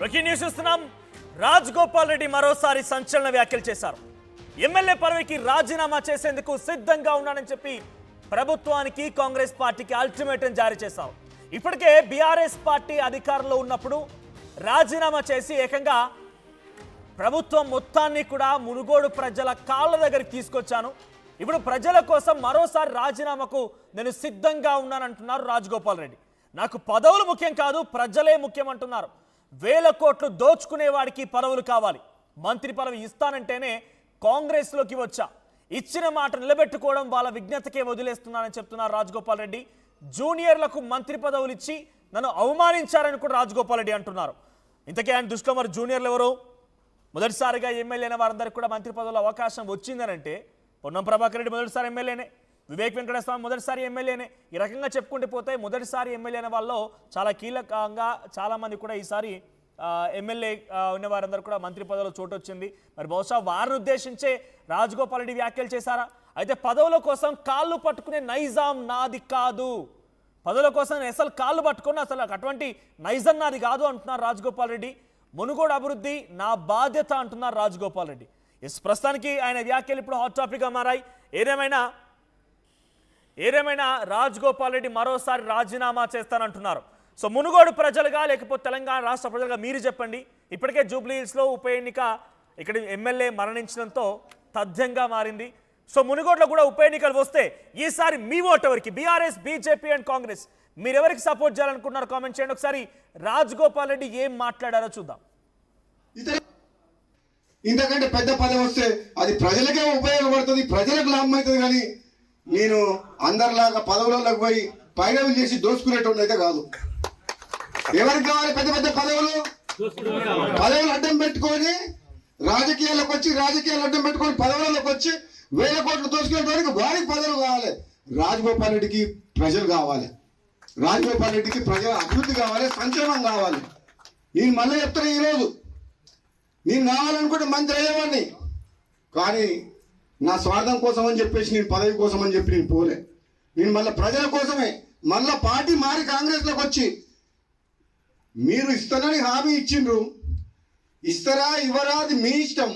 Breaking news చూస్తున్నాం. రాజగోపాల్ రెడ్డి మరోసారి సంచలన వ్యాఖ్యలు చేశారు. ఎమ్మెల్యే పదవికి రాజీనామా చేసేందుకు సిద్ధంగా ఉన్నానని చెప్పి ప్రభుత్వానికి కాంగ్రెస్ పార్టీకి అల్టిమేటం జారీ చేశారు. ఇప్పటికే బీఆర్ఎస్ పార్టీ అధికారంలో ఉన్నప్పుడు రాజీనామా చేసి ఏకంగా ప్రభుత్వం మొత్తాన్ని కూడా మునుగోడు ప్రజల కాళ్ళ దగ్గరికి తీసుకొచ్చాను. ఇప్పుడు ప్రజల కోసం మరోసారి రాజీనామాకు నేను సిద్ధంగా ఉన్నానంటున్నారు రాజగోపాల్ రెడ్డి. నాకు పదవులు ముఖ్యం కాదు, ప్రజలే ముఖ్యం అంటున్నారు. వేల కోట్లు దోచుకునే వాడికి పదవులు కావాలి, మంత్రి పదవి ఇస్తానంటేనే కాంగ్రెస్లోకి వచ్చా, ఇచ్చిన మాట నిలబెట్టుకోవడం వాళ్ళ విజ్ఞతకే వదిలేస్తున్నానని చెప్తున్నారు రాజగోపాల్ రెడ్డి. జూనియర్లకు మంత్రి పదవులు ఇచ్చి నన్ను అవమానించారని కూడా రాజగోపాల్ రెడ్డి అంటున్నారు. ఇంతకీ ఆయన దృష్టిలో మరి జూనియర్లు ఎవరు? మొదటిసారిగా ఎమ్మెల్యే అయిన వారందరికీ కూడా మంత్రి పదవుల అవకాశం వచ్చిందనంటే పొన్నం ప్రభాకర్ రెడ్డి మొదటిసారి ఎమ్మెల్యేనే, వివేక్ వెంకటస్వామి మొదటిసారి ఎమ్మెల్యేనే. ఈ రకంగా చెప్పుకుంటే పోతే మొదటిసారి ఎమ్మెల్యే అయిన వాళ్ళు చాలా కీలకంగా చాలామంది కూడా ఈసారి ఎమ్మెల్యే ఉన్న వారందరూ కూడా మంత్రి పదవులు చోటు వచ్చింది. మరి బహుశా వారిని ఉద్దేశించే రాజగోపాల్ రెడ్డి వ్యాఖ్యలు చేశారా? అయితే పదవుల కోసం కాళ్ళు పట్టుకునే నైజాం నాది కాదు, పదవుల కోసం నేను అసలు కాళ్ళు పట్టుకుని అసలు అటువంటి నైజం నాది కాదు అంటున్నారు రాజగోపాల్ రెడ్డి. మునుగోడు అభివృద్ధి నా బాధ్యత అంటున్నారు రాజగోపాల్ రెడ్డి. ప్రస్తుతానికి ఆయన వ్యాఖ్యలు ఇప్పుడు హాట్ టాపిక్గా మారాయి. ఏదేమైనా రాజగోపాల్ రెడ్డి మరోసారి రాజీనామా చేస్తానంటున్నారు. సో మునుగోడు ప్రజలుగా లేకపోతే తెలంగాణ రాష్ట్ర ప్రజలుగా మీరు చెప్పండి. ఇప్పటికే జూబ్లీ హిల్స్లో ఉప ఎన్నిక ఇక్కడ ఎమ్మెల్యే మరణించడంతో తథ్యంగా మారింది. సో మునుగోడులో కూడా ఉప ఎన్నికలు వస్తే ఈసారి మీ ఓటు ఎవరికి? బీఆర్ఎస్, బీజేపీ అండ్ కాంగ్రెస్ మీరు ఎవరికి సపోర్ట్ చేయాలనుకుంటున్నారు? కామెంట్ చేయండి. ఒకసారి రాజగోపాల్ రెడ్డి ఏం మాట్లాడారో చూద్దాం. ఇంతకంటే పెద్ద పదవి వస్తే అది ప్రజలకే ఉపయోగపడుతుంది, ప్రజలకు లాభం అవుతుంది. కానీ నేను అందరిలాగా పదవులకు పోయి పైరవులు చేసి దోసుకునేటోళ్ళు అయితే కాదు. ఎవరికి కావాలి పెద్ద పెద్ద పదవులు? పదవులు అడ్డం పెట్టుకొని రాజకీయాలకు అడ్డం పెట్టుకొని పదవులకు వచ్చి వేల కోట్లు దోసుకునేటోడికి వారికి పదవులు కావాలి. రాజగోపాల్ రెడ్డికి ప్రజలు కావాలి, రాజగోపాల్ రెడ్డికి ప్రజల అభివృద్ధి కావాలి, సంక్షేమం కావాలి. నేను మళ్ళీ చెప్తాను, ఈరోజు నేను కావాలనుకుంటే మంత్రి అయ్యేవాడిని, కానీ నా స్వార్థం కోసం అని చెప్పేసి నేను పదవి కోసం అని చెప్పి నేను పోలే. నేను మళ్ళీ ప్రజల కోసమే మళ్ళీ పార్టీ మారి కాంగ్రెస్లోకి వచ్చి మీరు ఇస్తానని హామీ ఇచ్చిండ్రు, ఇస్తారా ఇవ్వరా అది మీ ఇష్టం.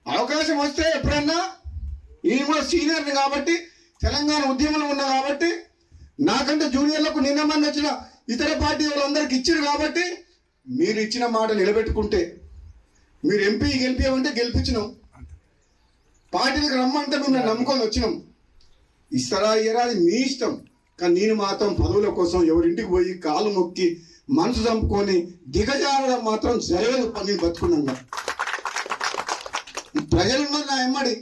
అవకాశం వస్తే ఎప్పుడన్నా నేను కూడా సీనియర్ని కాబట్టి తెలంగాణ ఉద్యమంలో ఉన్నా కాబట్టి నాకంటే జూనియర్లకు నిన్న మంది వచ్చిన ఇతర పార్టీ వాళ్ళందరికీ ఇచ్చారు కాబట్టి మీరు ఇచ్చిన మాట నిలబెట్టుకుంటే, మీరు ఎంపీ గెలిపామంటే గెలిపించినాం, పార్టీలకు రమ్మంటే మేము నమ్ముకొని వచ్చినాం. ఇస్తారా ఇయ్యరా అది మీ ఇష్టం. కానీ నేను మాత్రం పదవుల కోసం ఎవరింటికి పోయి కాలు మొక్కి మనసు చంపుకొని దిగజారడం మాత్రం జరగదు. నేను బతుకున్నాగా ప్రజలున్నారు నా ఎమ్మడి.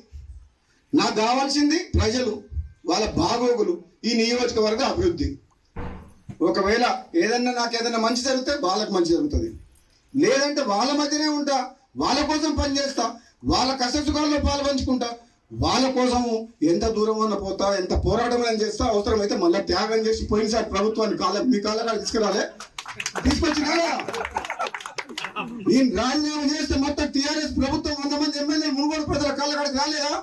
నాకు కావాల్సింది ప్రజలు, వాళ్ళ బాగోగులు, ఈ నియోజకవర్గ అభివృద్ధి. ఒకవేళ నాకేదన్నా మంచి జరిగితే వాళ్ళకి మంచి జరుగుతుంది, లేదంటే వాళ్ళ మధ్యనే ఉంటా, వాళ్ళ కోసం పనిచేస్తా, వాళ్ళ కష్టసుఖాల్లో పాల్పంచుకుంటా, వాళ్ళ కోసము ఎంత దూరం అన్న పోతా, ఎంత పోరాటం అని చేస్తా, అవసరమైతే మళ్ళీ త్యాగం చేసి పోయినసారి ప్రభుత్వాన్ని మీ కాళ్ళ తీసుకురాలే, తీసుకొచ్చినా నేను రాజీనామా చేస్తే మొత్తం టీఆర్ఎస్ ప్రభుత్వం 100 మంది ఎమ్మెల్యే మునుగోడు ప్రజల కాళ్ళకాడికి రాలేదా?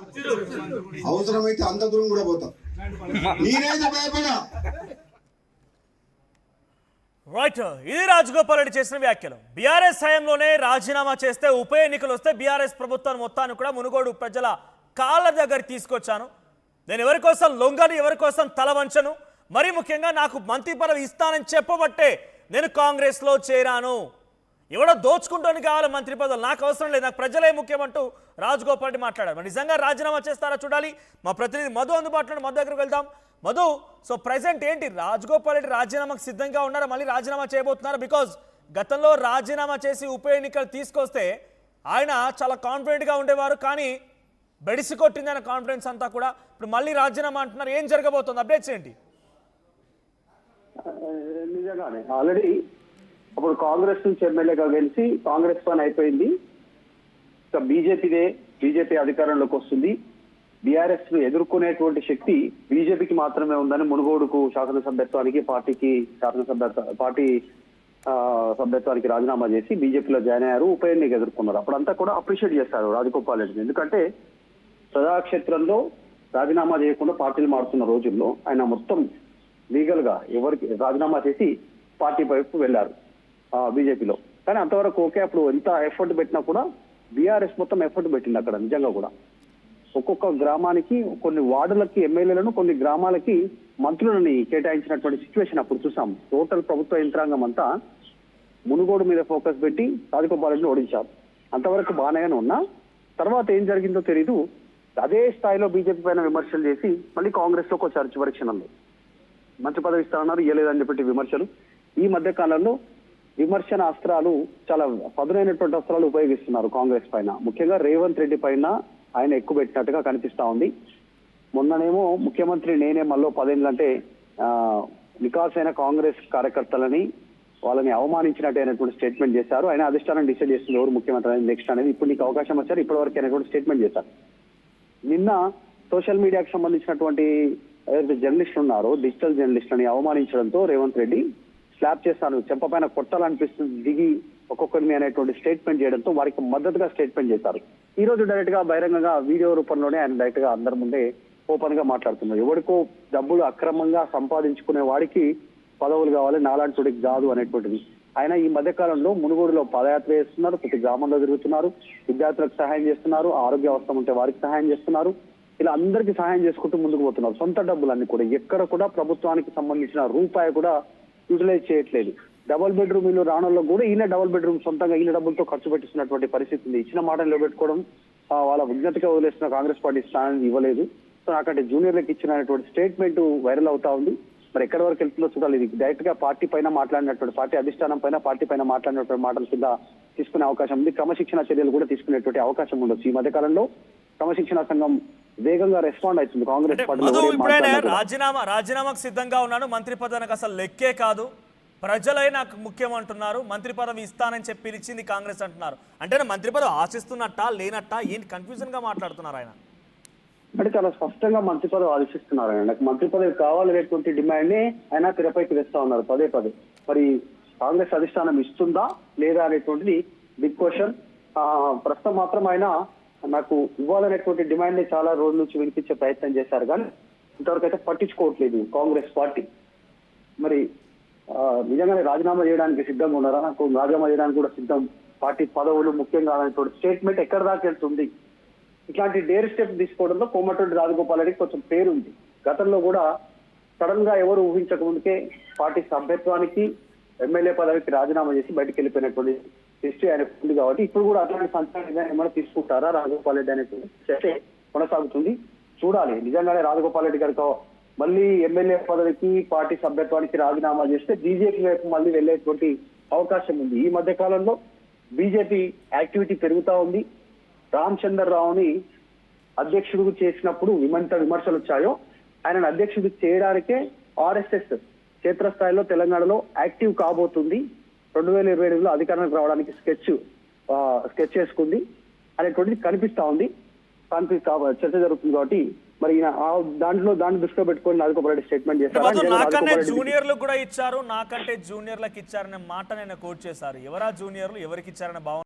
అవసరమైతే అంత దూరం కూడా పోతా, నేనైతే భయపడా. రైట్, ఇది రాజగోపాల్ రెడ్డి చేసిన వ్యాఖ్యలు. బీఆర్ఎస్ హయాంలోనే రాజీనామా చేస్తే ఉప ఎన్నికలు వస్తే బీఆర్ఎస్ ప్రభుత్వాన్ని మొత్తాన్ని కూడా మునుగోడు ప్రజల కాళ్ళ దగ్గర తీసుకొచ్చాను. నేను ఎవరి కోసం లొంగను, ఎవరి కోసం తల వంచను. మరీ ముఖ్యంగా నాకు మంత్రి పదవి ఇస్తానని చెప్పబట్టే నేను కాంగ్రెస్లో చేరాను. ఎవడో దోచుకుంటూనే కావాలి మంత్రి పదవులు, నాకు అవసరం లేదు, నాకు ప్రజలే ముఖ్యమంటూ రాజగోపాల్ రెడ్డి మాట్లాడారు. మరి నిజంగా రాజీనామా చేస్తారా చూడాలి. మా ప్రతినిధి మధు అందుబాటులో, మధు దగ్గరకు వెళ్దాం. మధు, సో ప్రెసెంట్ ఏంటి, రాజగోపాల్ రెడ్డి రాజీనామాకు సిద్ధంగా ఉన్నారా, మళ్ళీ రాజీనామా చేయబోతున్నారా? బికాజ్ గతంలో రాజీనామా చేసి ఉప ఎన్నికలు తీసుకొస్తే ఆయన చాలా కాన్ఫిడెంట్గా ఉండేవారు, కానీ బెడిసి కొట్టింది ఆయన కాన్ఫిడెన్స్ అంతా కూడా. ఇప్పుడు మళ్ళీ రాజీనామా అంటున్నారు, ఏం జరగబోతుంది, అప్డేట్స్ ఏంటి? నిజంగానే ఆల్రెడీ అప్పుడు కాంగ్రెస్ నుంచి ఎమ్మెల్యేగా గెలిచి కాంగ్రెస్ పని అయిపోయింది. ఇక బీజేపీ అధికారంలోకి వస్తుంది. బీఆర్ఎస్ ను ఎదుర్కొనేటువంటి శక్తి బీజేపీకి మాత్రమే ఉందని మునుగోడుకు శాసనసభ్యత్వానికి పార్టీ సభ్యత్వానికి రాజీనామా చేసి బీజేపీలో జాయిన్ అయ్యారు. ఉప ఎన్నిక ఎదుర్కొన్నారు. అప్పుడంతా కూడా అప్రిషియేట్ చేస్తారు రాజగోపాల్ రెడ్డిని. ఎందుకంటే ప్రజాక్షేత్రంలో రాజీనామా చేయకుండా పార్టీలు మారుతున్న రోజుల్లో ఆయన మొత్తం లీగల్ గా ఎవరికి రాజీనామా చేసి పార్టీ వైపు వెళ్లారు బీజేపీలో. కానీ అంతవరకు ఓకే. అప్పుడు ఎంత ఎఫర్ట్ పెట్టినా కూడా బీఆర్ఎస్ మొత్తం ఎఫర్ట్ పెట్టింది అక్కడ నిజంగా కూడా. ఒక్కొక్క గ్రామానికి కొన్ని వార్డులకి ఎమ్మెల్యేలను, కొన్ని గ్రామాలకి మంత్రులని కేటాయించినటువంటి సిచ్యువేషన్ అప్పుడు చూసాం. టోటల్ ప్రభుత్వ యంత్రాంగం అంతా మునుగోడు మీద ఫోకస్ పెట్టి రాజగోపాల్ రెడ్డిని ఓడించారు. అంతవరకు బాగానే ఉన్నా తర్వాత ఏం జరిగిందో తెలీదు. అదే స్థాయిలో బీజేపీ పైన విమర్శలు చేసి మళ్ళీ కాంగ్రెస్ లోకి వచ్చారు చివరి క్షణంలో. మంచి పదవి ఇస్తారన్నారు, ఇవ్వలేదని చెప్పి విమర్శలు. ఈ మధ్య కాలంలో విమర్శన అస్త్రాలు చాలా పదునైనటువంటి అస్త్రాలు ఉపయోగిస్తున్నారు కాంగ్రెస్ పైన. ముఖ్యంగా రేవంత్ రెడ్డి పైన ఆయన ఎక్కువ పెట్టినట్టుగా కనిపిస్తా ఉంది. మొన్ననేమో ముఖ్యమంత్రి నేనే మళ్ళీ 10 ఏళ్ళంటే నికాసైన కాంగ్రెస్ కార్యకర్తలని వాళ్ళని అవమానించినట్టు స్టేట్మెంట్ చేశారు. ఆయన అధిష్టానం డిసైడ్ చేస్తుంది ఎవరు ముఖ్యమంత్రి అనేది నెక్స్ట్ అనేది. ఇప్పుడు నీకు అవకాశం వచ్చారు, ఇప్పటి వరకు అనేటువంటి స్టేట్మెంట్ చేశారు. నిన్న సోషల్ మీడియాకి సంబంధించినటువంటి ఏదైతే జర్నలిస్టులు ఉన్నారో డిజిటల్ జర్నలిస్టులని అవమానించడంతో రేవంత్ రెడ్డి స్లాప్ చేస్తాను, చెంపపైన కొట్టాలనిపిస్తుంది, దిగి ఒక్కొక్కరిని అనేటువంటి స్టేట్మెంట్ చేయడంతో వారికి మద్దతుగా స్టేట్మెంట్ చేశారు. ఈ రోజు డైరెక్ట్ గా బహిరంగంగా వీడియో రూపంలోనే ఆయన డైరెక్ట్ గా అందరి ముందే ఓపెన్ గా మాట్లాడుతున్నారు. ఎవరికో డబ్బులు అక్రమంగా సంపాదించుకునే వాడికి పదవులు కావాలి, నాలాంటికి కాదు అనేటువంటిది. ఆయన ఈ మధ్య కాలంలో మునుగోడులో పాదయాత్ర చేస్తున్నారు, ప్రతి గ్రామంలో తిరుగుతున్నారు, విద్యార్థులకు సహాయం చేస్తున్నారు, ఆరోగ్య అవసరం ఉంటే వారికి సహాయం చేస్తున్నారు. ఇలా అందరికీ సహాయం చేసుకుంటూ ముందుకు పోతున్నారు. సొంత డబ్బులన్నీ కూడా ఎక్కడ కూడా ప్రభుత్వానికి సంబంధించిన రూపాయి కూడా యూటిలైజ్ చేయట్లేదు. డబుల్ బెడ్రూమ్ ఇల్లు రాణంలో కూడా ఈయన డబుల్ బెడ్రూమ్ సొంతంగా ఈయన డబ్బులతో ఖర్చు పెట్టిస్తున్నటువంటి పరిస్థితి ఉంది. ఇచ్చిన మాట నిలబెట్టుకోవడం, వాళ్ళ విజ్ఞతగా వదిలేసిన కాంగ్రెస్ పార్టీ స్థానాన్ని ఇవ్వలేదు. సో నాకంటే జూనియర్లకు ఇచ్చినటువంటి స్టేట్మెంట్ వైరల్ అవుతా ఉంది. మరి ఎక్కడి వరకు వెళ్తుందో చూడాలి. ఇది డైరెక్ట్ గా పార్టీ పైన మాట్లాడినటువంటి, పార్టీ అధిష్టానం పైన, పార్టీ పైన మాట్లాడినటువంటి మాటల కింద తీసుకునే అవకాశం ఉంది. క్రమశిక్షణ చర్యలు కూడా తీసుకునేటువంటి అవకాశం ఉండొచ్చు. ఈ మధ్య కాలంలో క్రమశిక్షణ సంఘం వేగంగా రెస్పాండ్ అవుతుంది కాంగ్రెస్ రాజీనామాకు సిద్ధంగా ఉన్నాను, మంత్రి పదవికి అసలు లెక్కే కాదు, ప్రజలే నాకు ముఖ్యం అంటున్నారు, మంత్రి పదవి ఇస్తానని చెప్పి పిలిచింది కాంగ్రెస్ అంటున్నారు. అంటే మంత్రి పదవి ఆశిస్తున్నట్టా లేనట్టా ఏంటి కన్ఫ్యూజన్ గా మాట్లాడుతున్నారు ఆయన? అంటే చాలా స్పష్టంగా మంత్రి పదవి ఆలోచిస్తున్నారు ఆయన. నాకు మంత్రి పదవి కావాలనేటువంటి డిమాండ్ ని ఆయన తెరపైకి తెస్తా ఉన్నారు పదే. మరి కాంగ్రెస్ అధిష్టానం ఇస్తుందా లేదా అనేటువంటిది బిగ్ క్వశ్చన్. ప్రస్తుతం మాత్రం ఆయన నాకు ఇవ్వాలనేటువంటి డిమాండ్ ని చాలా రోజుల నుంచి వినిపించే ప్రయత్నం చేశారు, కానీ ఇంతవరకు అయితే పట్టించుకోవట్లేదు కాంగ్రెస్ పార్టీ. మరి నిజంగానే రాజీనామా చేయడానికి సిద్ధంగా ఉన్నారా? నాకు రాజీనామా చేయడానికి కూడా సిద్ధం, పార్టీ పదవులు ముఖ్యంగా అనేటువంటి స్టేట్మెంట్ ఎక్కడ దాకా వెళ్తుంది? ఇట్లాంటి డేర్ స్టెప్ తీసుకోవడంలో కోమటిరెడ్డి రాజగోపాల్ రెడ్డికి కొంచెం పేరుంది. గతంలో కూడా సడన్ గా ఎవరు ఊహించక ముందుకే పార్టీ సభ్యత్వానికి, ఎమ్మెల్యే పదవికి రాజీనామా చేసి బయటకు వెళ్ళిపోయినటువంటి హిస్టరీ ఆయనకు ఉంది. కాబట్టి ఇప్పుడు కూడా అట్లాంటి సంచలనం ఏమైనా తీసుకుంటారా రాజగోపాల్ రెడ్డి అనేటువంటి చర్చ కొనసాగుతుంది. చూడాలి. నిజంగానే రాజగోపాల్ రెడ్డి గారితో మళ్ళీ ఎమ్మెల్యే పదవికి, పార్టీ సభ్యత్వానికి రాజీనామా చేస్తే బీజేపీ వైపు మళ్ళీ వెళ్లేటువంటి అవకాశం ఉంది. ఈ మధ్య కాలంలో బీజేపీ యాక్టివిటీ పెరుగుతా ఉంది. రామచంద్రరావుని అధ్యక్షుడు చేసినప్పుడు ఎంత విమర్శలు వచ్చాయో, ఆయనను అధ్యక్షుడు చేయడానికే ఆర్ఎస్ఎస్ క్షేత్రస్థాయిలో తెలంగాణలో యాక్టివ్ కాబోతుంది. 2027లో అధికారానికి రావడానికి స్కెచ్ చేసుకుంది అనేటువంటిది కనిపిస్తా ఉంది. చర్చ జరుగుతుంది. కాబట్టి మరి దాన్ని దృష్టిలో పెట్టుకొని రాజగోపాల్ రెడ్డి స్టేట్మెంట్ చేశారు. నాకంటే జూనియర్లకు కూడా ఇచ్చారు, నాకంటే జూనియర్లకు ఇచ్చారనే మాట నేను కోట్ చేశారు. ఎవరా జూనియర్లు, ఎవరికి ఇచ్చారనే భావన